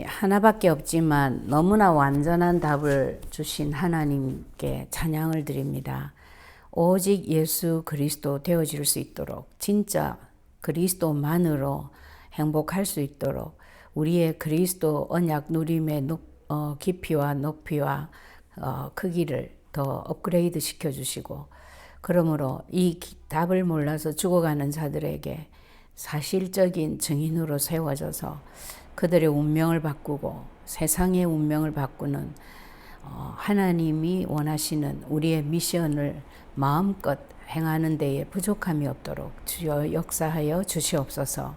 하나밖에 없지만 너무나 완전한 답을 주신 하나님께 찬양을 드립니다. 오직 예수 그리스도 되어질 수 있도록, 진짜 그리스도만으로 행복할 수 있도록 우리의 그리스도 언약 누림의 깊이와 높이와 크기를 더 업그레이드 시켜주시고, 그러므로 이 답을 몰라서 죽어가는 자들에게 사실적인 증인으로 세워져서 그들의 운명을 바꾸고 세상의 운명을 바꾸는 하나님이 원하시는 우리의 미션을 마음껏 행하는 데에 부족함이 없도록 주여 역사하여 주시옵소서.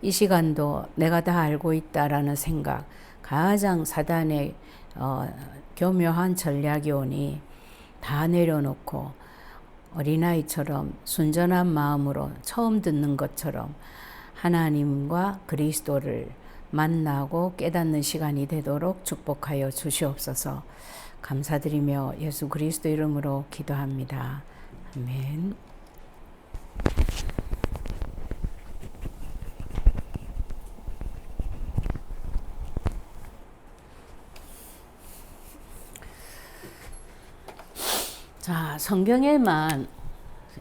이 시간도 내가 다 알고 있다라는 생각, 가장 사단의 교묘한 전략이 오니 다 내려놓고 어린아이처럼 순전한 마음으로 처음 듣는 것처럼 하나님과 그리스도를 만나고 깨닫는 시간이 되도록 축복하여 주시옵소서. 감사드리며 예수 그리스도 이름으로 기도합니다. 아멘. 자, 성경에만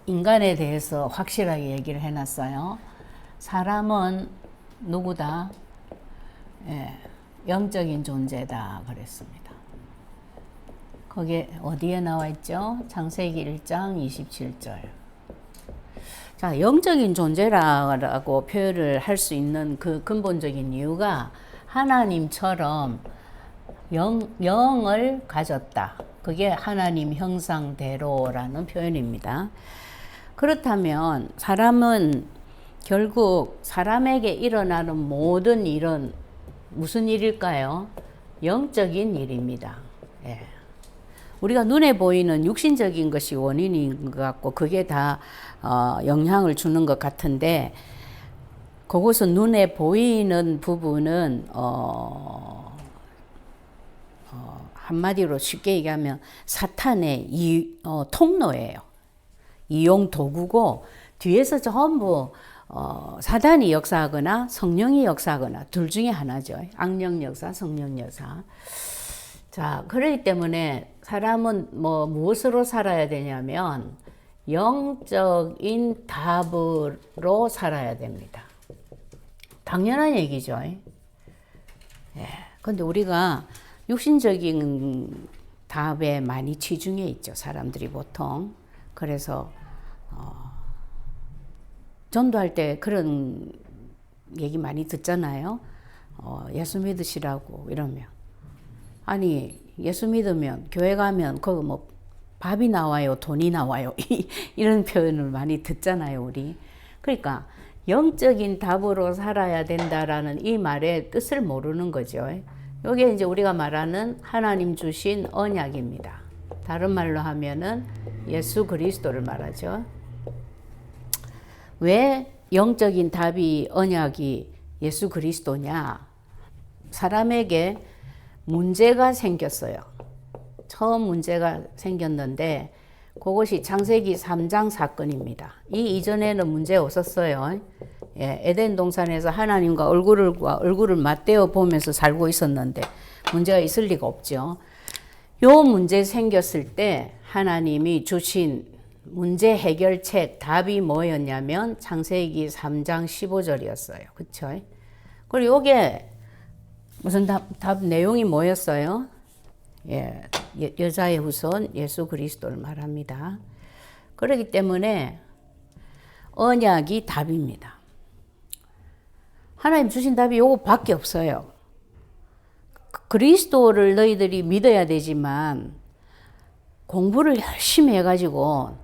인간에 대해서 확실하게 얘기를 해놨어요. 사람은 누구다? 영적인 존재다 그랬습니다. 거기에 어디에 나와 있죠? 창세기 1장 27절. 자, 영적인 존재라고 표현을 할 수 있는 그 근본적인 이유가 하나님처럼 영을 가졌다. 그게 하나님 형상대로라는 표현입니다. 그렇다면 사람은 결국 사람에게 일어나는 모든 일은 무슨 일일까요? 영적인 일입니다. 예. 우리가 눈에 보이는 육신적인 것이 원인인 것 같고 그게 다 영향을 주는 것 같은데, 그것은 눈에 보이는 부분은 한마디로 쉽게 얘기하면 사탄의 통로예요. 이용 도구고, 뒤에서 전부 사단이 역사하거나 성령이 역사하거나 둘 중에 하나죠. 악령 역사, 성령 역사. 자, 그렇기 때문에 사람은 무엇으로 살아야 되냐면 영적인 답으로 살아야 됩니다. 당연한 얘기죠. 예. 근데 우리가 육신적인 답에 많이 치중해 있죠. 사람들이 보통. 그래서 전도할 때 그런 얘기 많이 듣잖아요. 예수 믿으시라고 이러면. 아니, 예수 믿으면 교회 가면 거기 밥이 나와요, 돈이 나와요. 이런 표현을 많이 듣잖아요, 우리. 그러니까 영적인 답으로 살아야 된다라는 이 말의 뜻을 모르는 거죠. 이게 이제 우리가 말하는 하나님 주신 언약입니다. 다른 말로 하면은 예수 그리스도를 말하죠. 왜 영적인 답이 언약이 예수 그리스도냐? 사람에게 문제가 생겼어요. 처음 문제가 생겼는데 그것이 창세기 3장 사건입니다. 이 이전에는 문제 없었어요. 예, 에덴 동산에서 하나님과 얼굴을 맞대어 보면서 살고 있었는데 문제가 있을 리가 없죠. 요 문제 생겼을 때 하나님이 주신 문제 해결책 답이 뭐였냐면 창세기 3장 15절이었어요. 그쵸? 그리고 이게 무슨 답 내용이 뭐였어요? 예, 여자의 후손 예수 그리스도를 말합니다. 그렇기 때문에 언약이 답입니다. 하나님 주신 답이 요거밖에 없어요. 그리스도를 너희들이 믿어야 되지만 공부를 열심히 해가지고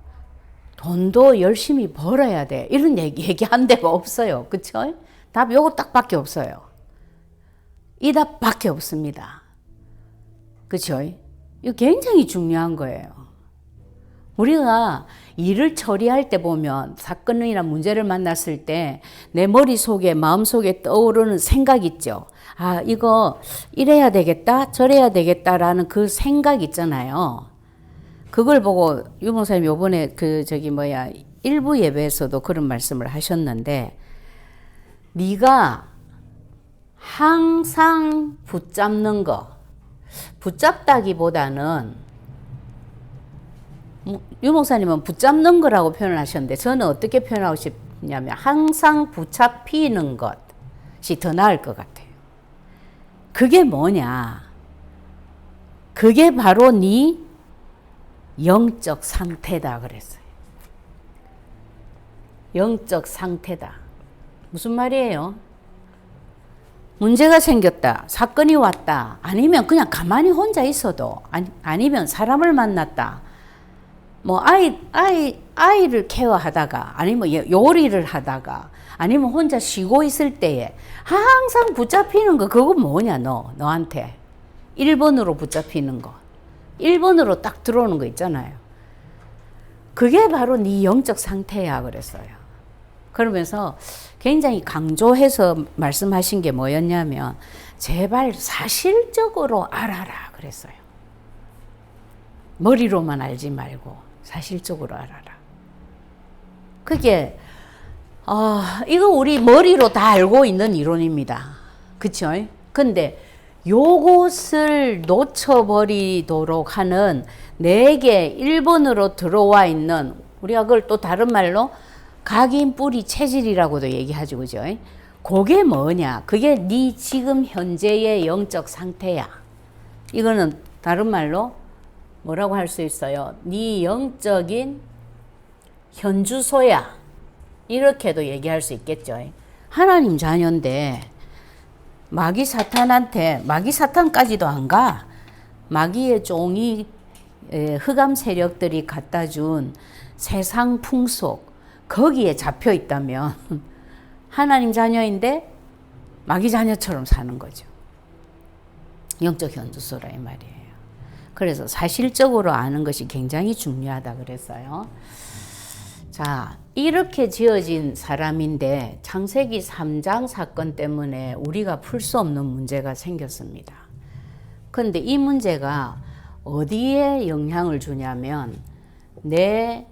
돈도 열심히 벌어야 돼. 이런 얘기한 데가 없어요. 그쵸? 답 요거 딱밖에 없어요. 이 답밖에 없습니다. 그쵸? 이거 굉장히 중요한 거예요. 우리가 일을 처리할 때 보면 사건이나 문제를 만났을 때 내 머릿속에 마음속에 떠오르는 생각 있죠. 아, 이거 이래야 되겠다 저래야 되겠다라는 그 생각 있잖아요. 그걸 보고 유 목사님 요번에 일부 예배에서도 그런 말씀을 하셨는데, 네가 항상 붙잡는 거. 붙잡다기보다는 유 목사님은 붙잡는 거라고 표현을 하셨는데 저는 어떻게 표현하고 싶냐면 항상 붙잡히는 것이 더 나을 것 같아요. 그게 뭐냐? 그게 바로 네 영적 상태다 그랬어요. 영적 상태다. 무슨 말이에요? 문제가 생겼다. 사건이 왔다. 아니면 그냥 가만히 혼자 있어도 아니면 사람을 만났다. 뭐 아이를 케어하다가 아니면 요리를 하다가 아니면 혼자 쉬고 있을 때에 항상 붙잡히는 거 그거 뭐냐 너한테 1번으로 붙잡히는 거 1번으로 딱 들어오는 거 있잖아요. 그게 바로 네 영적 상태야 그랬어요. 그러면서 굉장히 강조해서 말씀하신 게 뭐였냐면 제발 사실적으로 알아라 그랬어요. 머리로만 알지 말고 사실적으로 알아라. 그게 이거 우리 머리로 다 알고 있는 이론입니다. 그쵸? 근데 요것을 놓쳐버리도록 하는 내게 1번으로 들어와 있는 우리가 그걸 또 다른 말로 각인 뿌리 체질이라고도 얘기하죠. 그죠? 그게 뭐냐? 그게 네 지금 현재의 영적 상태야. 이거는 다른 말로 뭐라고 할 수 있어요? 네 영적인 현주소야. 이렇게도 얘기할 수 있겠죠. 하나님 자녀인데 마귀 사탄까지도 안 가. 마귀의 종이 흑암 세력들이 갖다 준 세상 풍속 거기에 잡혀 있다면 하나님 자녀인데 마귀 자녀처럼 사는 거죠. 영적 현주소라 이 말이에요. 그래서 사실적으로 아는 것이 굉장히 중요하다 그랬어요. 자, 이렇게 지어진 사람인데 창세기 3장 사건 때문에 우리가 풀 수 없는 문제가 생겼습니다. 그런데 이 문제가 어디에 영향을 주냐면 내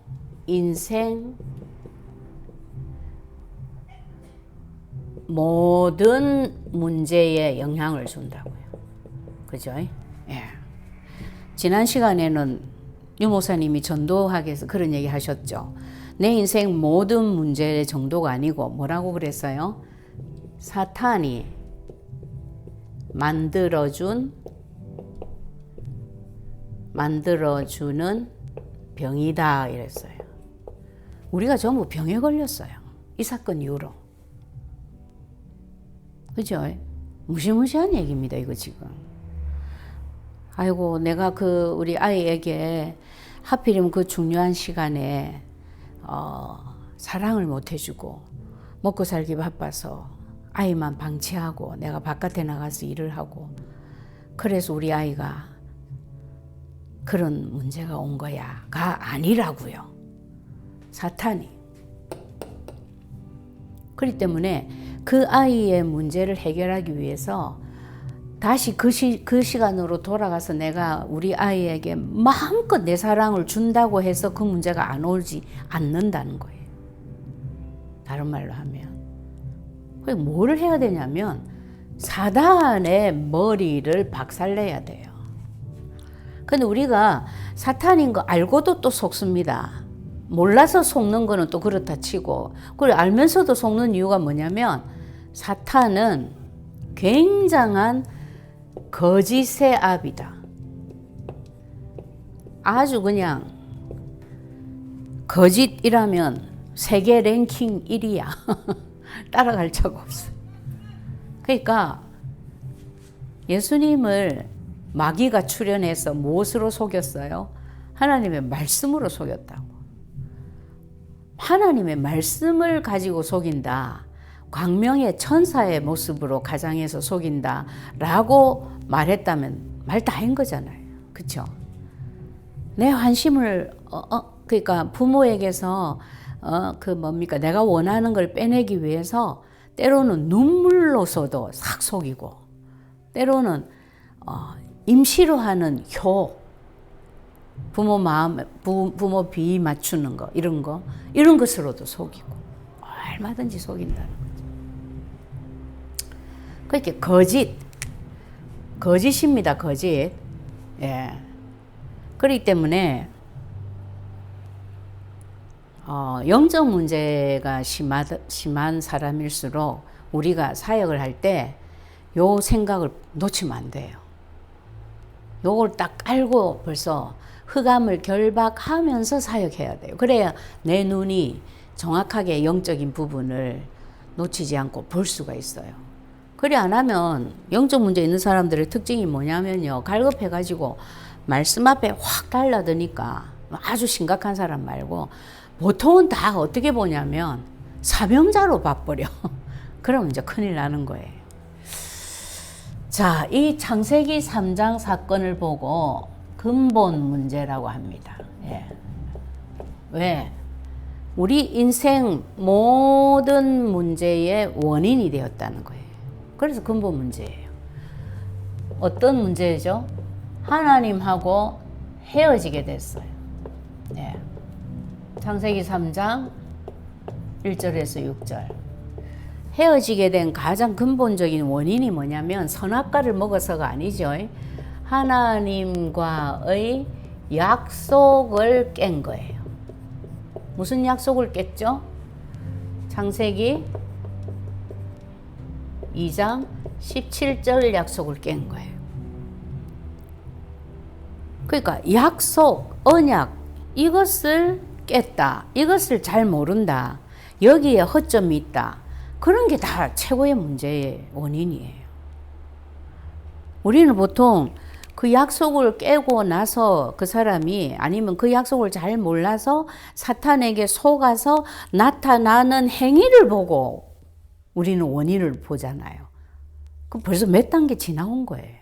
인생 모든 문제에 영향을 준다고요. 그죠? 예. 지난 시간에는 유 목사님이 전도하기 위해서 그런 얘기 하셨죠. 내 인생 모든 문제의 정도가 아니고 뭐라고 그랬어요? 사탄이 만들어주는 병이다 이랬어요. 우리가 전부 병에 걸렸어요. 이 사건 이후로. 그죠? 무시무시한 얘기입니다, 이거 지금. 아이고, 내가 우리 아이에게 하필이면 그 중요한 시간에, 사랑을 못 해주고, 먹고 살기 바빠서 아이만 방치하고, 내가 바깥에 나가서 일을 하고, 그래서 우리 아이가 그런 문제가 온 거야가 아니라고요. 사탄이. 그렇기 때문에 그 아이의 문제를 해결하기 위해서 다시 그 시간으로 돌아가서 내가 우리 아이에게 마음껏 내 사랑을 준다고 해서 그 문제가 안 오지 않는다는 거예요. 다른 말로 하면. 뭐를 해야 되냐면 사단의 머리를 박살내야 돼요. 근데 우리가 사탄인 거 알고도 또 속습니다. 몰라서 속는 거는 또 그렇다 치고, 그리고 알면서도 속는 이유가 뭐냐면 사탄은 굉장한 거짓의 압이다. 아주 그냥 거짓이라면 세계 랭킹 1위야. 따라갈 자가 없어. 그러니까 예수님을 마귀가 출현해서 무엇으로 속였어요? 하나님의 말씀으로 속였다고. 하나님의 말씀을 가지고 속인다. 광명의 천사의 모습으로 가장해서 속인다. 라고 말했다면 말 다 한 거잖아요. 그쵸? 내 환심을, 그러니까 부모에게서, 내가 원하는 걸 빼내기 위해서 때로는 눈물로서도 싹 속이고, 때로는, 임시로 하는 부모 비위 맞추는 거, 이런 것으로도 속이고, 얼마든지 속인다는 거죠. 그렇게 거짓입니다, 거짓. 예. 그렇기 때문에 영적 문제가 심한 사람일수록 우리가 사역을 할 때 요 생각을 놓치면 안 돼요. 요걸 딱 알고 벌써 흑암을 결박하면서 사역해야 돼요. 그래야 내 눈이 정확하게 영적인 부분을 놓치지 않고 볼 수가 있어요. 그래 안 하면 영적 문제 있는 사람들의 특징이 뭐냐면요. 갈급해가지고 말씀 앞에 확 달라드니까 아주 심각한 사람 말고 보통은 다 어떻게 보냐면 사명자로 봐버려. 그러면 이제 큰일 나는 거예요. 자, 이 창세기 3장 사건을 보고 근본 문제라고 합니다. 예. 왜? 우리 인생 모든 문제의 원인이 되었다는 거예요. 그래서 근본 문제예요. 어떤 문제죠? 하나님하고 헤어지게 됐어요. 예. 창세기 3장 1절에서 6절. 헤어지게 된 가장 근본적인 원인이 뭐냐면 선악과를 먹어서가 아니죠. 하나님과의 약속을 깬 거예요. 무슨 약속을 깼죠? 창세기 2장 17절 약속을 깬 거예요. 그러니까 약속, 언약, 이것을 깼다. 이것을 잘 모른다. 여기에 허점이 있다. 그런 게 다 최고의 문제의 원인이에요. 우리는 보통 그 약속을 깨고 나서 그 사람이 아니면 그 약속을 잘 몰라서 사탄에게 속아서 나타나는 행위를 보고 우리는 원인을 보잖아요. 그럼 벌써 몇 단계 지나온 거예요.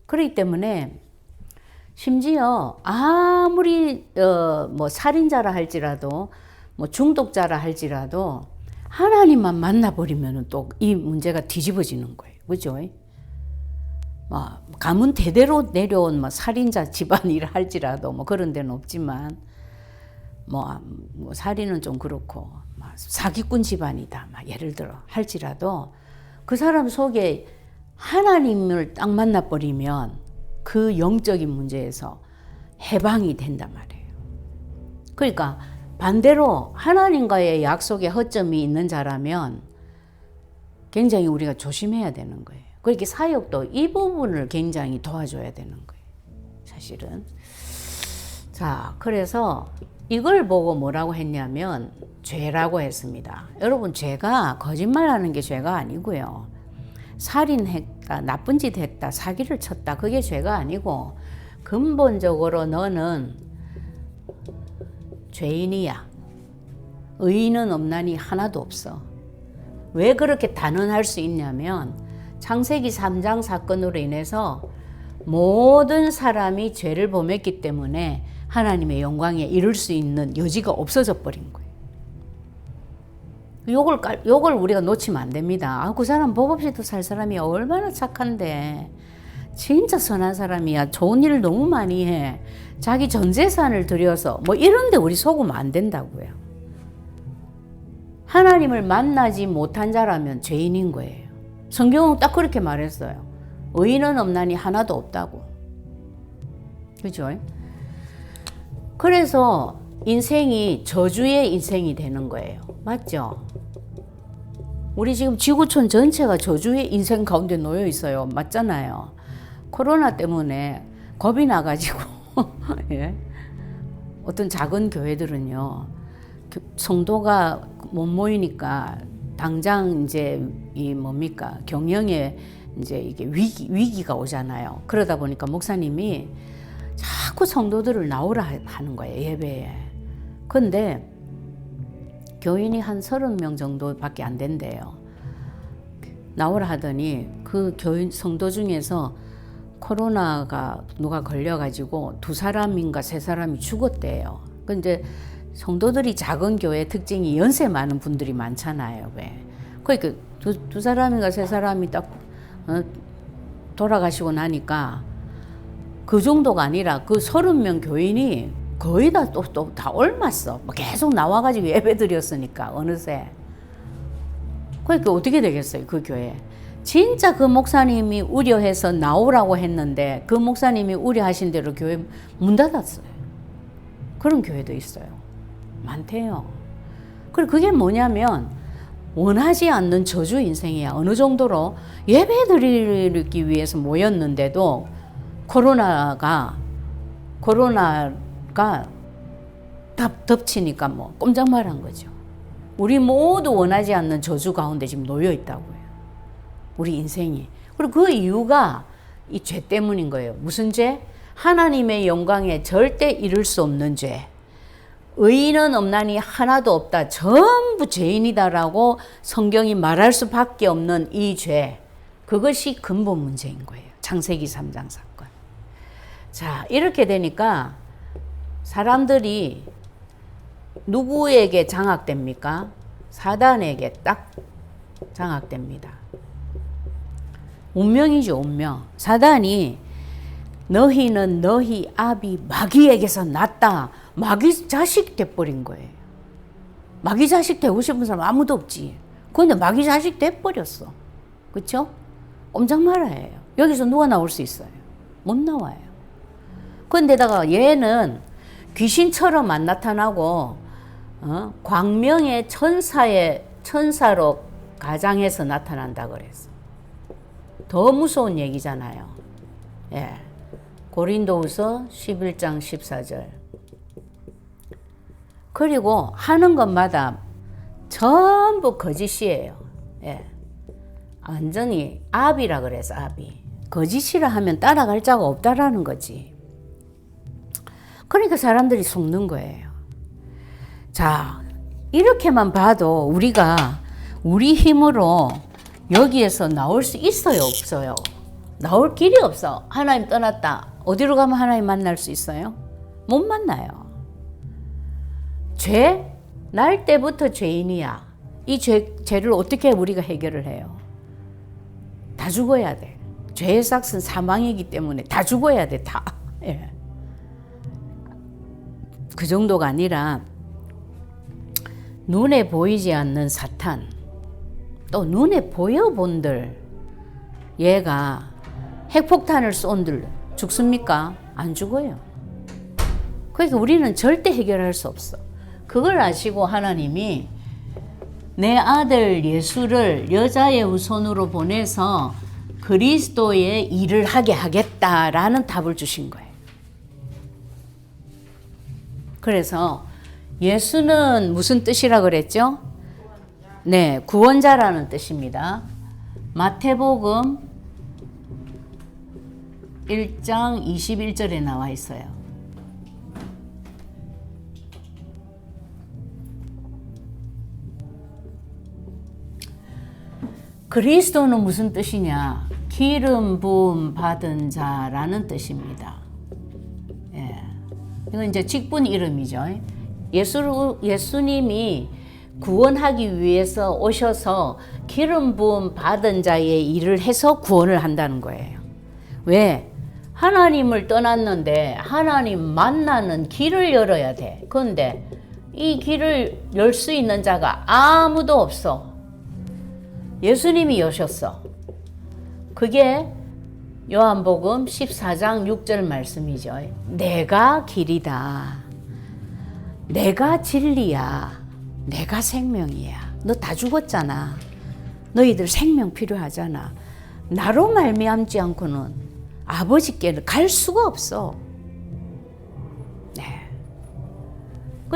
그렇기 때문에 심지어 아무리 뭐 살인자라 할지라도 뭐 중독자라 할지라도 하나님만 만나버리면 또 이 문제가 뒤집어지는 거예요. 그죠? 뭐 가문 대대로 내려온 뭐 살인자 집안이라 할지라도 뭐 그런 데는 없지만 뭐 살인은 좀 그렇고 사기꾼 집안이다 막 예를 들어 할지라도 그 사람 속에 하나님을 딱 만나버리면 그 영적인 문제에서 해방이 된단 말이에요. 그러니까 반대로 하나님과의 약속에 허점이 있는 자라면 굉장히 우리가 조심해야 되는 거예요. 그렇게 사역도 이 부분을 굉장히 도와줘야 되는 거예요. 사실은. 자, 그래서 이걸 보고 뭐라고 했냐면 죄라고 했습니다. 여러분, 죄가 거짓말하는 게 죄가 아니고요. 살인했다, 나쁜 짓 했다, 사기를 쳤다, 그게 죄가 아니고 근본적으로 너는 죄인이야. 의인은 없나니 하나도 없어. 왜 그렇게 단언할 수 있냐면 창세기 3장 사건으로 인해서 모든 사람이 죄를 범했기 때문에 하나님의 영광에 이를 수 있는 여지가 없어져 버린 거예요. 요걸 우리가 놓치면 안 됩니다. 그 사람 법 없이도 살 사람이 얼마나 착한데 진짜 선한 사람이야. 좋은 일을 너무 많이 해. 자기 전 재산을 들여서 뭐 이런데 우리 속으면 안 된다고요. 하나님을 만나지 못한 자라면 죄인인 거예요. 성경은 딱 그렇게 말했어요. 의인은 없나니 하나도 없다고. 그죠? 그래서 인생이 저주의 인생이 되는 거예요. 맞죠? 우리 지금 지구촌 전체가 저주의 인생 가운데 놓여 있어요. 맞잖아요. 코로나 때문에 겁이 나가지고 예? 어떤 작은 교회들은요 성도가 못 모이니까 당장 이제 이 뭡니까 경영에 이제 이게 위기가 오잖아요. 그러다 보니까 목사님이 자꾸 성도들을 나오라 하는 거예요, 예배에. 근데 교인이 한 30명 정도밖에 안 된대요. 나오라 하더니 그 교인 성도 중에서 코로나가 누가 걸려가지고 2사람인가 3사람이 죽었대요. 근데 성도들이 작은 교회 특징이 연세 많은 분들이 많잖아요. 왜? 그러니까 두 사람인가 3사람이 딱 돌아가시고 나니까 그 정도가 아니라 그 30명 교인이 거의 다 다 옮았어. 계속 나와가지고 예배 드렸으니까 어느새. 그러니까 어떻게 되겠어요, 그 교회? 진짜 그 목사님이 우려해서 나오라고 했는데 그 목사님이 우려하신 대로 교회 문 닫았어요. 그런 교회도 있어요. 많대요. 그리고 그게 뭐냐면 원하지 않는 저주 인생이야. 어느 정도로 예배 드리기 위해서 모였는데도 코로나가 덮치니까 뭐 꼼짝 말한 거죠. 우리 모두 원하지 않는 저주 가운데 지금 놓여 있다고요. 우리 인생이. 그리고 그 이유가 이 죄 때문인 거예요. 무슨 죄? 하나님의 영광에 절대 이룰 수 없는 죄. 의인은 없나니 하나도 없다. 전부 죄인이다라고 성경이 말할 수밖에 없는 이 죄. 그것이 근본 문제인 거예요. 창세기 3장 사건. 자, 이렇게 되니까 사람들이 누구에게 장악됩니까? 사단에게 딱 장악됩니다. 운명이죠, 운명. 사단이 너희는 너희 아비 마귀에게서 났다. 마귀 자식 돼버린 거예요. 마귀 자식 되고 싶은 사람 아무도 없지. 그런데 마귀 자식 돼버렸어. 그렇죠? 꼼짝 말아요. 여기서 누가 나올 수 있어요? 못 나와요. 그런데다가 얘는 귀신처럼 안 나타나고 광명의 천사로 가장해서 나타난다 그랬어. 더 무서운 얘기잖아요. 예. 고린도후서 11장 14절. 그리고 하는 것마다 전부 거짓이에요. 예. 완전히 아비라 그래서 아비. 거짓이라 하면 따라갈 자가 없다라는 거지. 그러니까 사람들이 속는 거예요. 자, 이렇게만 봐도 우리가 우리 힘으로 여기에서 나올 수 있어요, 없어요? 나올 길이 없어. 하나님 떠났다. 어디로 가면 하나님 만날 수 있어요? 못 만나요. 죄? 날 때부터 죄인이야. 이 죄를 어떻게 우리가 해결을 해요? 다 죽어야 돼. 죄의 삭은 사망이기 때문에 다 죽어야 돼, 다. 예. 그 정도가 아니라 눈에 보이지 않는 사탄, 또 눈에 보여본들, 얘가 핵폭탄을 쏜들 죽습니까? 안 죽어요. 그러니까 우리는 절대 해결할 수 없어. 그걸 아시고 하나님이 내 아들 예수를 여자의 후손으로 보내서 그리스도의 일을 하게 하겠다라는 답을 주신 거예요. 그래서 예수는 무슨 뜻이라 그랬죠? 네, 구원자라는 뜻입니다. 마태복음 1장 21절에 나와 있어요. 그리스도는 무슨 뜻이냐? 기름 부음 받은 자라는 뜻입니다. 예. 이건 이제 직분 이름이죠. 예수님이 구원하기 위해서 오셔서 기름 부음 받은 자의 일을 해서 구원을 한다는 거예요. 왜? 하나님을 떠났는데 하나님 만나는 길을 열어야 돼. 그런데 이 길을 열 수 있는 자가 아무도 없어. 예수님이 여셨어. 그게 요한복음 14장 6절 말씀이죠. 내가 길이다. 내가 진리야. 내가 생명이야. 너 다 죽었잖아. 너희들 생명 필요하잖아. 나로 말미암지 않고는 아버지께는 갈 수가 없어. 네.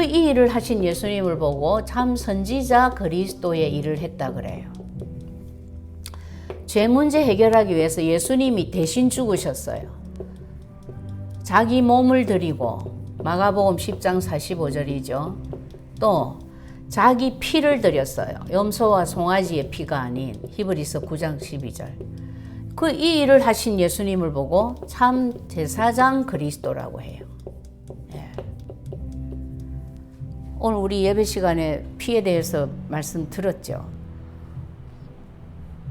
이 일을 하신 예수님을 보고 참 선지자 그리스도의 일을 했다 그래요. 죄 문제 해결하기 위해서 예수님이 대신 죽으셨어요. 자기 몸을 드리고 마가복음 10장 45절이죠. 또 자기 피를 드렸어요. 염소와 송아지의 피가 아닌 히브리서 9장 12절. 이 일을 하신 예수님을 보고 참 제사장 그리스도라고 해요. 예. 오늘 우리 예배 시간에 피에 대해서 말씀 들었죠.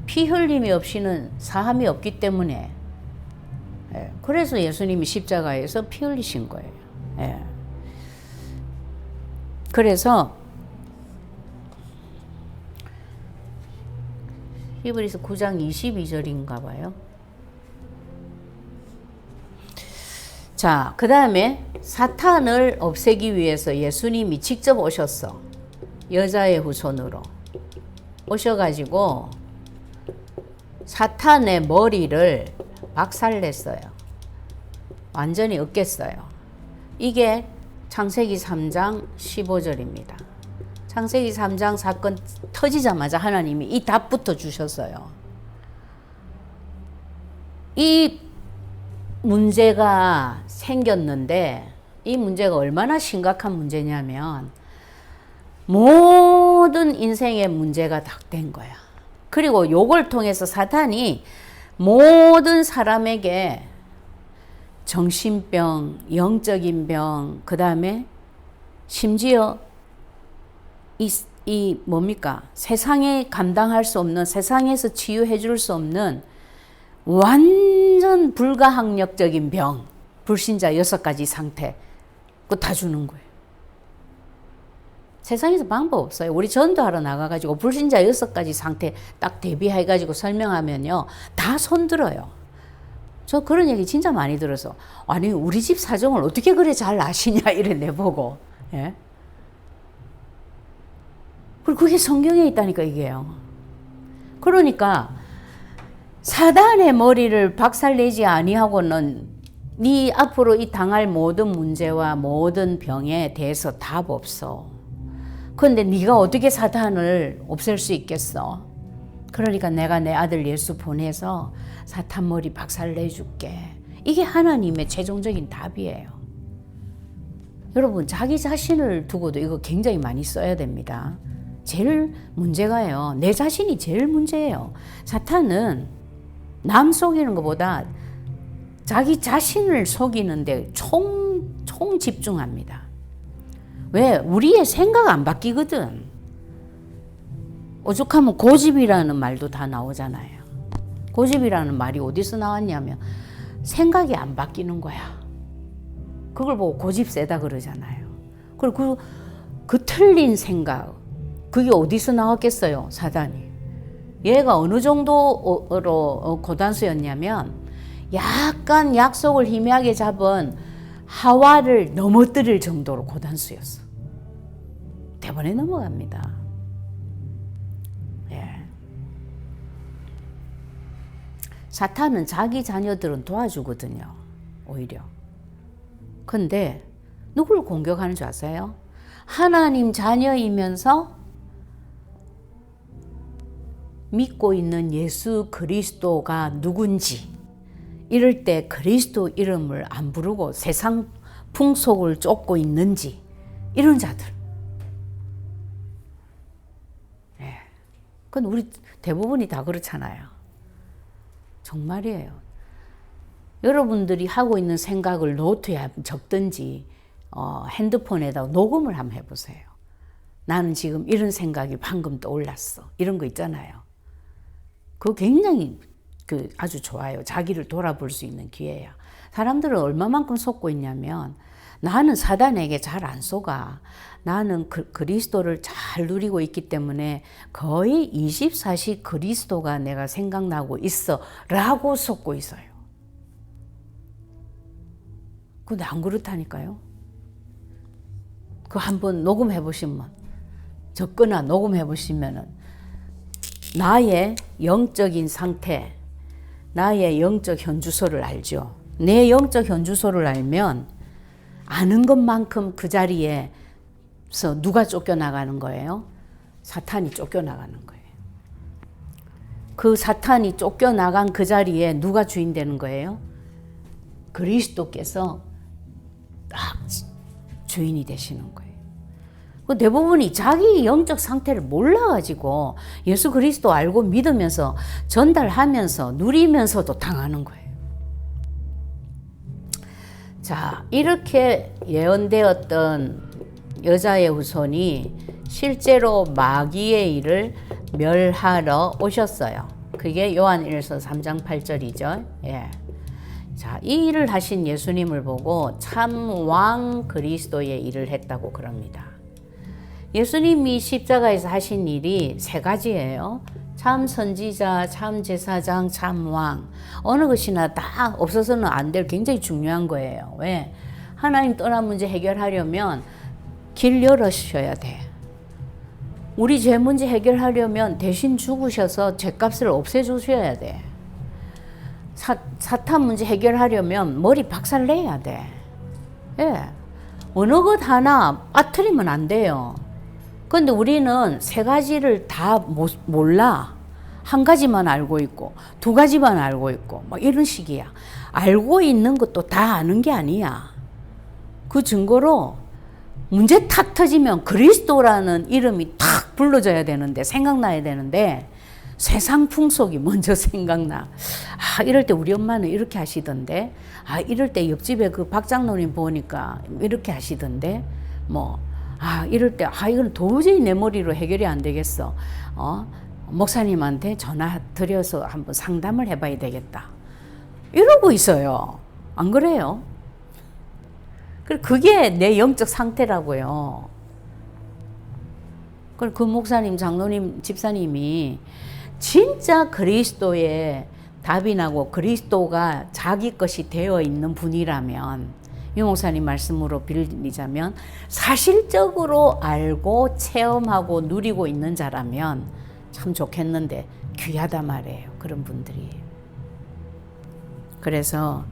피 흘림이 없이는 사함이 없기 때문에, 예. 그래서 예수님이 십자가에서 피 흘리신 거예요. 예. 그래서 히브리서 9장 22절인가 봐요. 자, 그 다음에 사탄을 없애기 위해서 예수님이 직접 오셨어. 여자의 후손으로 오셔가지고 사탄의 머리를 박살냈어요. 완전히 없앴어요. 이게 창세기 3장 15절입니다. 창세기 3장 사건 터지자마자 하나님이 이 답부터 주셨어요. 이 문제가 생겼는데 이 문제가 얼마나 심각한 문제냐면 모든 인생의 문제가 다 된 거야. 그리고 요걸 통해서 사탄이 모든 사람에게 정신병, 영적인 병, 그 다음에 심지어 이 뭡니까? 세상에 감당할 수 없는, 세상에서 치유해 줄 수 없는 완전 불가항력적인 병, 불신자 6가지 상태, 그거 다 주는 거예요. 세상에서 방법 없어요. 우리 전도하러 나가가지고 불신자 6가지 상태 딱 대비해가지고 설명하면요, 다 손들어요. 저 그런 얘기 진짜 많이 들어서, 아니 우리 집 사정을 어떻게 그래 잘 아시냐 이래 내보고. 예? 그리고 그게 성경에 있다니까 이게요. 그러니까 사단의 머리를 박살내지 아니하고는 네 앞으로 이 당할 모든 문제와 모든 병에 대해서 답 없어. 그런데 네가 어떻게 사탄을 없앨 수 있겠어? 그러니까 내가 내 아들 예수 보내서 사탄 머리 박살내줄게. 이게 하나님의 최종적인 답이에요. 여러분, 자기 자신을 두고도 이거 굉장히 많이 써야 됩니다. 제일 문제가요, 내 자신이 제일 문제예요. 사탄은 남 속이는 것보다 자기 자신을 속이는데 총 집중합니다. 왜? 우리의 생각 안 바뀌거든. 오죽하면 고집이라는 말도 다 나오잖아요. 고집이라는 말이 어디서 나왔냐면 생각이 안 바뀌는 거야. 그걸 보고 고집 세다 그러잖아요. 그리고 그 틀린 생각, 그게 어디서 나왔겠어요? 사단이. 얘가 어느 정도로 고단수였냐면 약간 약속을 희미하게 잡은 하와를 넘어뜨릴 정도로 고단수였어. 대번에 넘어갑니다. 예. 사탄은 자기 자녀들은 도와주거든요. 오히려. 근데 누구를 공격하는 줄 아세요? 하나님 자녀이면서 믿고 있는 예수 그리스도가 누군지 이럴 때 그리스도 이름을 안 부르고 세상 풍속을 쫓고 있는지 이런 자들. 예. 그건 우리 대부분이 다 그렇잖아요. 정말이에요. 여러분들이 하고 있는 생각을 노트에 적든지 핸드폰에다 녹음을 한번 해보세요. 나는 지금 이런 생각이 방금 떠올랐어. 이런 거 있잖아요. 그거 굉장히 아주 좋아요. 자기를 돌아볼 수 있는 기회야. 사람들은 얼마만큼 속고 있냐면 나는 사단에게 잘 안 속아. 나는 그리스도를 잘 누리고 있기 때문에 거의 24시 그리스도가 내가 생각나고 있어 라고 속고 있어요. 근데 안 그렇다니까요. 그거 한번 녹음해 보시면, 적거나 녹음해 보시면은 나의 영적인 상태, 나의 영적 현주소를 알죠. 내 영적 현주소를 알면 아는 것만큼 그 자리에서 누가 쫓겨나가는 거예요? 사탄이 쫓겨나가는 거예요. 그 사탄이 쫓겨나간 그 자리에 누가 주인 되는 거예요? 그리스도께서 딱 주인이 되시는 거예요. 대부분이 자기 영적 상태를 몰라가지고 예수 그리스도 알고 믿으면서 전달하면서 누리면서도 당하는 거예요. 자, 이렇게 예언되었던 여자의 후손이 실제로 마귀의 일을 멸하러 오셨어요. 그게 요한일서 3장 8절이죠. 예. 자, 이 일을 하신 예수님을 보고 참 왕 그리스도의 일을 했다고 그럽니다. 예수님이 십자가에서 하신 일이 세 가지예요. 참 선지자, 참 제사장, 참 왕. 어느 것이나 다 없어서는 안 될 굉장히 중요한 거예요. 왜? 하나님 떠난 문제 해결하려면 길 열어주셔야 돼. 우리 죄 문제 해결하려면 대신 죽으셔서 죄값을 없애주셔야 돼. 사탄 문제 해결하려면 머리 박살 내야 돼. 예. 어느 것 하나 빠뜨리면 안 돼요. 근데 우리는 세 가지를 다 몰라. 한 가지만 알고 있고, 두 가지만 알고 있고, 막 이런 식이야. 알고 있는 것도 다 아는 게 아니야. 그 증거로 문제 탁 터지면 그리스도라는 이름이 탁 불러져야 되는데, 생각나야 되는데, 세상 풍속이 먼저 생각나. 아, 이럴 때 우리 엄마는 이렇게 하시던데, 아, 이럴 때 옆집에 그 박장로님 보니까 이렇게 하시던데, 이럴 때, 이건 도저히 내 머리로 해결이 안 되겠어. 목사님한테 전화 드려서 한번 상담을 해봐야 되겠다. 이러고 있어요. 안 그래요? 그게 내 영적 상태라고요. 그 목사님, 장로님, 집사님이 진짜 그리스도의 답이 나고 그리스도가 자기 것이 되어 있는 분이라면, 유 목사님 말씀으로 빌리자면 사실적으로 알고 체험하고 누리고 있는 자라면 참 좋겠는데 귀하다 말이에요. 그런 분들이. 그래서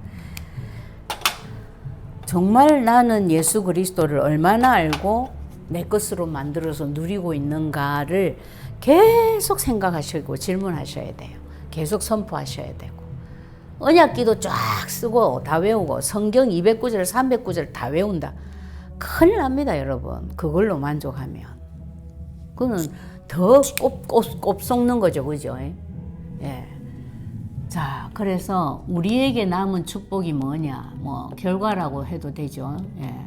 정말 나는 예수 그리스도를 얼마나 알고 내 것으로 만들어서 누리고 있는가를 계속 생각하시고 질문하셔야 돼요. 계속 선포하셔야 되고. 언약기도 쫙 쓰고 다 외우고 성경 200구절 300구절 다 외운다. 큰일 납니다, 여러분. 그걸로 만족하면. 그거는 더 꼽 썩는 거죠, 그죠? 예. 자, 그래서 우리에게 남은 축복이 뭐냐? 결과라고 해도 되죠. 예.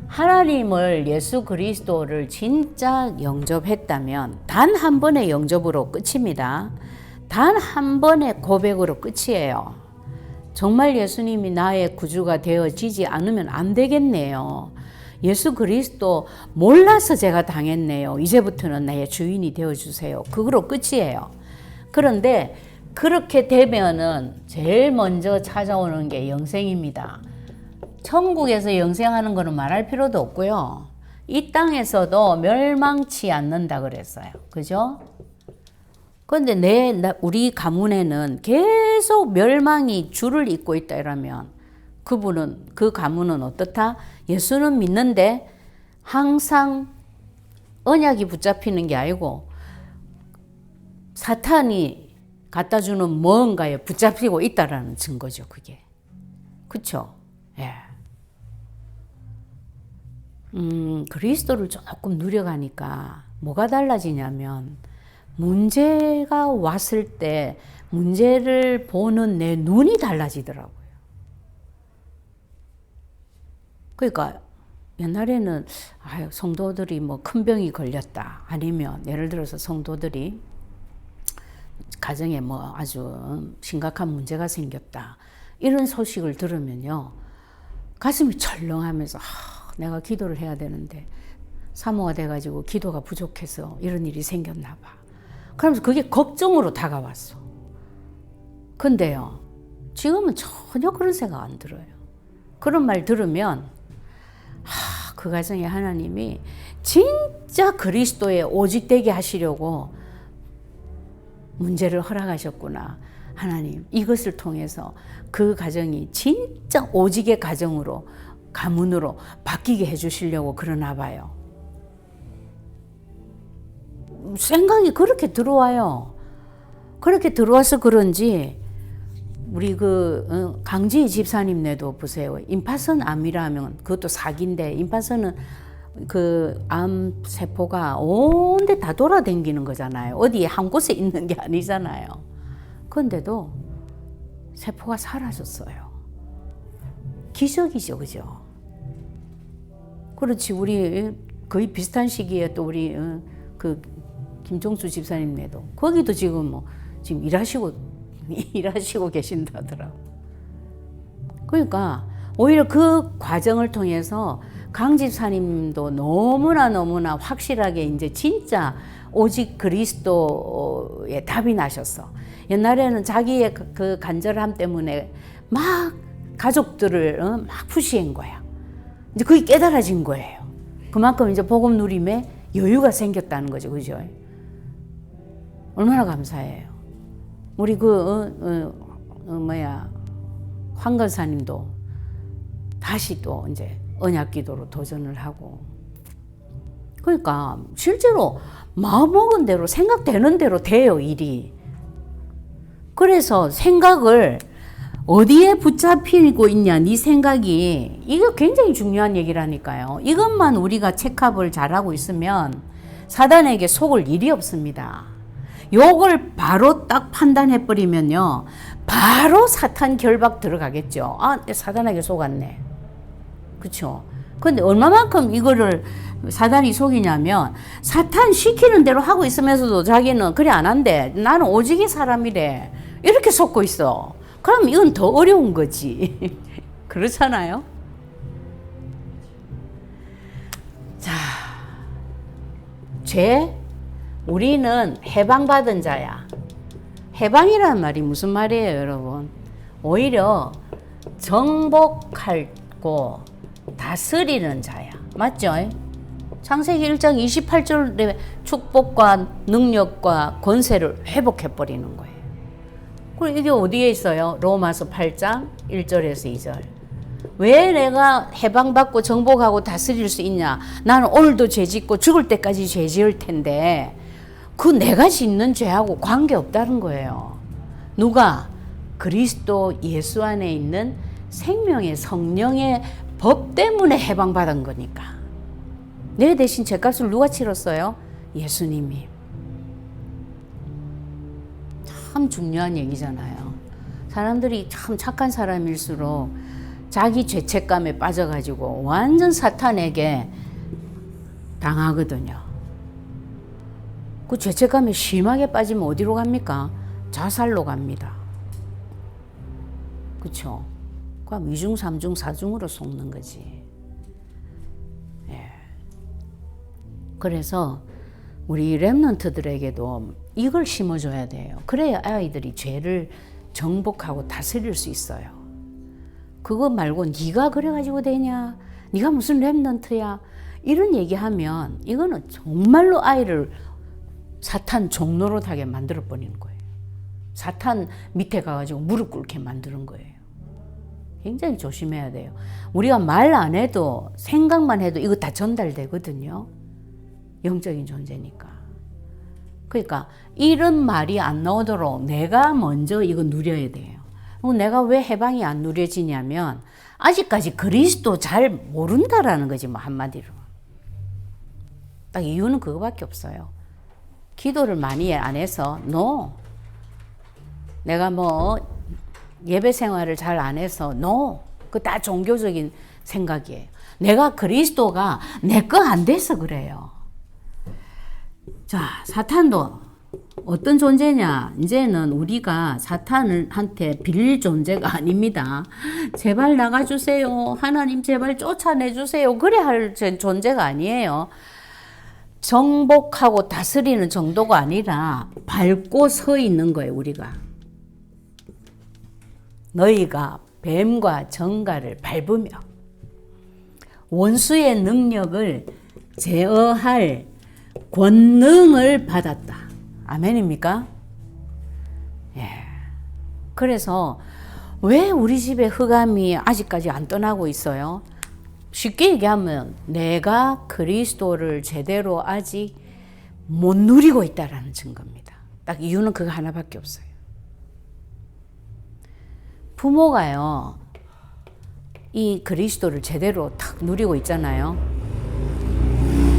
하나님을, 예수 그리스도를 진짜 영접했다면 단 한 번의 영접으로 끝입니다. 단 한 번의 고백으로 끝이에요. 정말 예수님이 나의 구주가 되어지지 않으면 안 되겠네요. 예수 그리스도 몰라서 제가 당했네요. 이제부터는 나의 주인이 되어주세요. 그거로 끝이에요. 그런데 그렇게 되면은 제일 먼저 찾아오는 게 영생입니다. 천국에서 영생하는 거는 말할 필요도 없고요. 이 땅에서도 멸망치 않는다 그랬어요. 그죠? 그런데 우리 가문에는 계속 멸망이 줄을 잇고 있다 이러면 그 가문은 어떻다? 예수는 믿는데 항상 언약이 붙잡히는 게 아니고 사탄이 갖다 주는 뭔가에 붙잡히고 있다라는 증거죠, 그게. 그쵸? 예. 그리스도를 조금 누려가니까 뭐가 달라지냐면 문제가 왔을 때 문제를 보는 내 눈이 달라지더라고요. 그러니까 옛날에는 성도들이 큰 병이 걸렸다 아니면 예를 들어서 성도들이 가정에 아주 심각한 문제가 생겼다 이런 소식을 들으면요 가슴이 철렁하면서 내가 기도를 해야 되는데 사모가 돼가지고 기도가 부족해서 이런 일이 생겼나 봐. 그러면서 그게 걱정으로 다가왔어. 근데요 지금은 전혀 그런 생각 안 들어요. 그런 말 들으면 그 가정에 하나님이 진짜 그리스도에 오직 되게 하시려고 문제를 허락하셨구나. 하나님 이것을 통해서 그 가정이 진짜 오직의 가정으로 가문으로 바뀌게 해주시려고 그러나 봐요. 생각이 그렇게 들어와요. 그렇게 들어와서 그런지 우리 강지희 집사님네도 보세요. 임파선 암이라 하면 그것도 사기인데 임파선은 암 세포가 온데 다 돌아다니는 거잖아요. 어디에 한 곳에 있는 게 아니잖아요. 그런데도 세포가 사라졌어요. 기적이죠, 그죠? 그렇지. 우리 거의 비슷한 시기에 또 우리 김종수 집사님네도 거기도 지금 일하시고 계신다더라고. 그러니까 오히려 그 과정을 통해서 강 집사님도 너무나 확실하게 이제 진짜 오직 그리스도의 답이 나셨어. 옛날에는 자기의 그 간절함 때문에 막 가족들을 막 푸시한 거야. 이제 그게 깨달아진 거예요. 그만큼 이제 복음 누림에 여유가 생겼다는 거죠. 그죠? 얼마나 감사해요. 우리 황 권사님도 다시 또 이제 언약 기도로 도전을 하고. 그러니까 실제로 마음 먹은 대로 생각되는 대로 돼요, 일이. 그래서 생각을 어디에 붙잡히고 있냐, 네 생각이. 이거 굉장히 중요한 얘기라니까요. 이것만 우리가 체크업을 잘하고 있으면 사단에게 속을 일이 없습니다. 요걸 바로 딱 판단해버리면요, 바로 사탄 결박 들어가겠죠. 아, 사단에게 속았네. 그쵸? 근데 얼마만큼 이거를 사단이 속이냐면, 사탄 시키는 대로 하고 있으면서도 자기는 그래 안 한대. 나는 오직의 사람이래. 이렇게 속고 있어. 그럼 이건 더 어려운 거지. 그렇잖아요? 자, 죄, 우리는 해방받은 자야. 해방이라는 말이 무슨 말이에요, 여러분? 오히려 정복하고 다스리는 자야. 맞죠? 창세기 1장 28절에 축복과 능력과 권세를 회복해버리는 거예요. 그리고 이게 어디에 있어요? 로마서 8장 1절에서 2절. 왜 내가 해방받고 정복하고 다스릴 수 있냐? 나는 오늘도 죄 짓고 죽을 때까지 죄 지을 텐데 그 내가 짓는 죄하고 관계없다는 거예요. 누가? 그리스도 예수 안에 있는 생명의 성령의 법 때문에 해방받은 거니까. 내 대신 죄값을 누가 치렀어요? 예수님이. 참 중요한 얘기잖아요. 사람들이 참 착한 사람일수록 자기 죄책감에 빠져가지고 완전 사탄에게 당하거든요. 그 죄책감에 심하게 빠지면 어디로 갑니까? 자살로 갑니다. 그쵸? 그럼 2중, 3중, 4중으로 속는 거지. 예. 그래서 우리 렘넌트들에게도 이걸 심어줘야 돼요. 그래야 아이들이 죄를 정복하고 다스릴 수 있어요. 그거 말고 네가 그래가지고 되냐? 네가 무슨 렘넌트야? 이런 얘기하면 이거는 정말로 아이를 사탄 종노릇하게 만들어버리는 거예요. 사탄 밑에 가가지고 무릎 꿇게 만드는 거예요. 굉장히 조심해야 돼요. 우리가 말 안 해도 생각만 해도 이거 다 전달되거든요. 영적인 존재니까. 그러니까 이런 말이 안 나오도록 내가 먼저 이거 누려야 돼요. 내가 왜 해방이 안 누려지냐면 아직까지 그리스도 잘 모른다라는 거지, 뭐 한마디로. 딱 이유는 그거밖에 없어요. 기도를 많이 안 해서 no. 내가 뭐 예배 생활을 잘 안 해서 no. 그 다 종교적인 생각이에요. 내가 그리스도가 내 거 안 돼서 그래요. 자, 사탄도 어떤 존재냐? 이제는 우리가 사탄한테 빌릴 존재가 아닙니다. 제발 나가주세요. 하나님 제발 쫓아내주세요. 그래 할 존재가 아니에요. 정복하고 다스리는 정도가 아니라 밟고 서 있는 거예요, 우리가. 너희가 뱀과 정갈을 밟으며 원수의 능력을 제어할 권능을 받았다. 아멘입니까? 예. 그래서 왜 우리 집에 흑암이 아직까지 안 떠나고 있어요? 쉽게 얘기하면 내가 그리스도를 제대로 아직 못 누리고 있다라는 증거입니다. 딱 이유는 그거 하나밖에 없어요. 부모가요, 이 그리스도를 제대로 탁 누리고 있잖아요.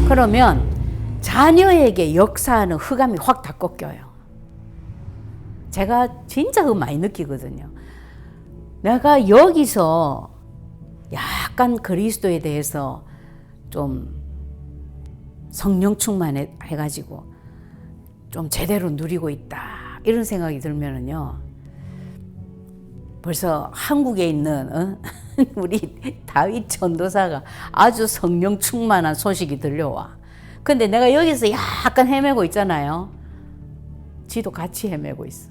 그러면 자녀에게 역사하는 흑암이 확 다 꺾여요. 제가 진짜 그거 많이 느끼거든요. 내가 여기서 약간 그리스도에 대해서 좀 성령 충만해가지고 좀 제대로 누리고 있다, 이런 생각이 들면은요, 벌써 한국에 있는 우리 다윗 전도사가 아주 성령 충만한 소식이 들려와. 근데 내가 여기서 약간 헤매고 있잖아요. 지도 같이 헤매고 있어.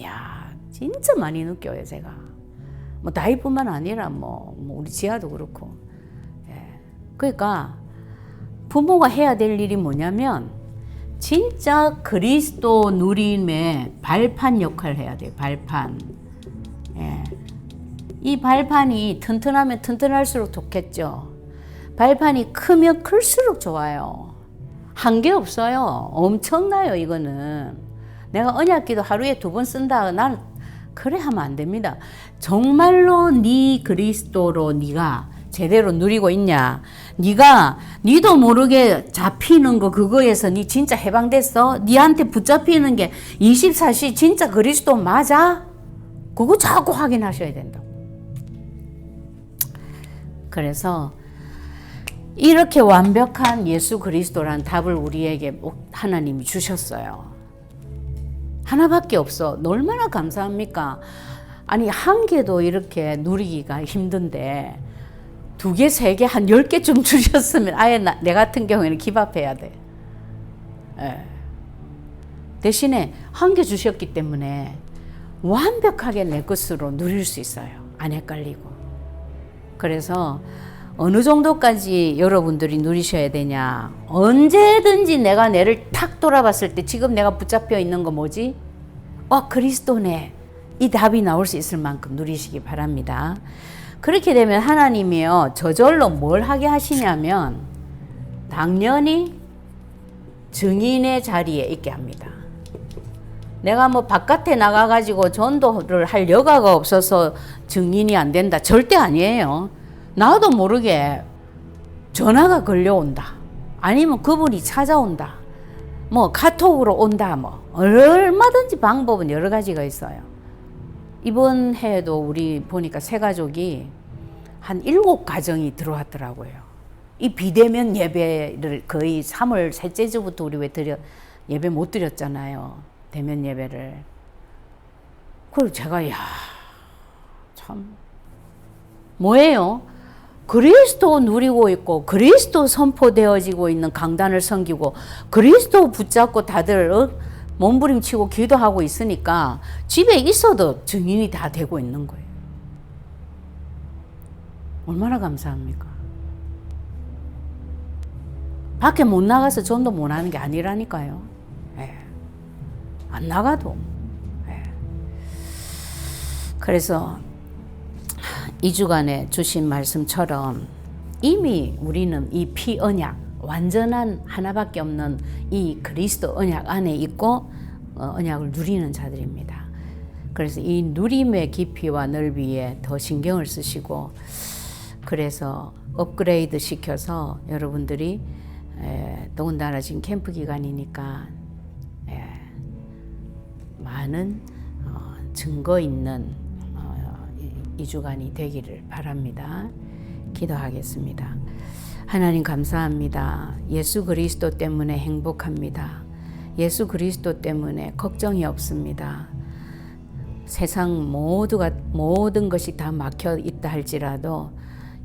야, 진짜 많이 느껴요, 제가. 뭐 다윗뿐만 아니라 뭐 우리 지아도 그렇고. 예. 그러니까 부모가 해야 될 일이 뭐냐면 진짜 그리스도 누림의 발판 역할을 해야 돼요. 발판. 예. 이 발판이 튼튼하면 튼튼할수록 좋겠죠. 발판이 크면 클수록 좋아요. 한계 없어요. 엄청나요, 이거는. 내가 언약기도 하루에 2번 쓴다. 나는 그래 하면 안 됩니다. 정말로 네 그리스도로 네가 제대로 누리고 있냐? 니도 모르게 잡히는 거 그거에서 니 진짜 해방됐어? 니한테 붙잡히는 게 24시 진짜 그리스도 맞아? 그거 자꾸 확인하셔야 된다. 그래서 이렇게 완벽한 예수 그리스도란 답을 우리에게 하나님이 주셨어요. 하나밖에 없어. 얼마나 감사합니까? 아니, 한 개도 이렇게 누리기가 힘든데 2개, 3개, 한 10개쯤 주셨으면 아예 내 같은 경우에는 기밥해야 돼. 예. 대신에 1개 주셨기 때문에 완벽하게 내 것으로 누릴 수 있어요. 안 헷갈리고. 그래서 어느 정도까지 여러분들이 누리셔야 되냐. 언제든지 내가 내를 탁 돌아봤을 때 지금 내가 붙잡혀 있는 거 뭐지? 그리스도네. 이 답이 나올 수 있을 만큼 누리시기 바랍니다. 그렇게 되면 하나님이요, 저절로 뭘 하게 하시냐면 당연히 증인의 자리에 있게 합니다. 내가 뭐 바깥에 나가가지고 전도를 할 여가가 없어서 증인이 안 된다. 절대 아니에요. 나도 모르게 전화가 걸려온다. 아니면 그분이 찾아온다. 뭐 카톡으로 온다. 뭐 얼마든지 방법은 여러 가지가 있어요. 이번 해에도 우리 보니까 새 가족이 한 7가정이 들어왔더라고요. 이 비대면 예배를 거의 3월 셋째 주부터 우리 왜 예배 못 드렸잖아요. 대면 예배를. 그리고 제가 참 뭐예요? 그리스도 누리고 있고 그리스도 선포되어지고 있는 강단을 섬기고 그리스도 붙잡고 다들 몸부림치고 기도하고 있으니까 집에 있어도 증인이 다 되고 있는 거예요. 얼마나 감사합니까? 밖에 못 나가서 전도 못 하는 게 아니라니까요. 예. 안 나가도. 예. 그래서 2주간에 주신 말씀처럼 이미 우리는 이 피언약, 완전한 하나밖에 없는 이 그리스도 언약 안에 있고 언약을 누리는 자들입니다. 그래서 이 누림의 깊이와 넓이에 더 신경을 쓰시고, 그래서 업그레이드 시켜서 여러분들이 더군다나 지금 캠프 기간이니까 많은 증거 있는 2주간이 되기를 바랍니다. 기도하겠습니다. 하나님 감사합니다. 예수 그리스도 때문에 행복합니다. 예수 그리스도 때문에 걱정이 없습니다. 세상 모든 것이 다 막혀 있다 할지라도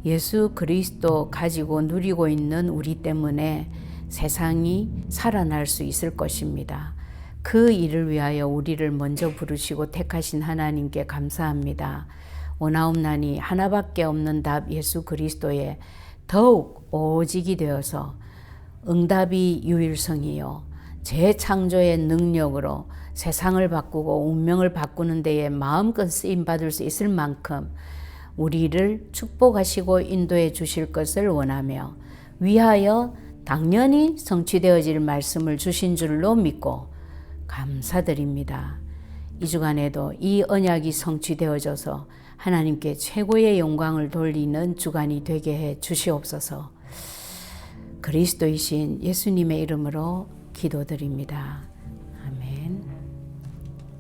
예수 그리스도 가지고 누리고 있는 우리 때문에 세상이 살아날 수 있을 것입니다. 그 일을 위하여 우리를 먼저 부르시고 택하신 하나님께 감사합니다. 원하옵나니 하나밖에 없는 답 예수 그리스도에 더욱 오직이 되어서 응답이 유일성이요 재창조의 능력으로 세상을 바꾸고 운명을 바꾸는 데에 마음껏 쓰임받을 수 있을 만큼 우리를 축복하시고 인도해 주실 것을 원하며 위하여 당연히 성취되어질 말씀을 주신 줄로 믿고 감사드립니다. 이 주간에도 이 언약이 성취되어져서 하나님께 최고의 영광을 돌리는 주간이 되게 해 주시옵소서. 그리스도이신 예수님의 이름으로 기도드립니다.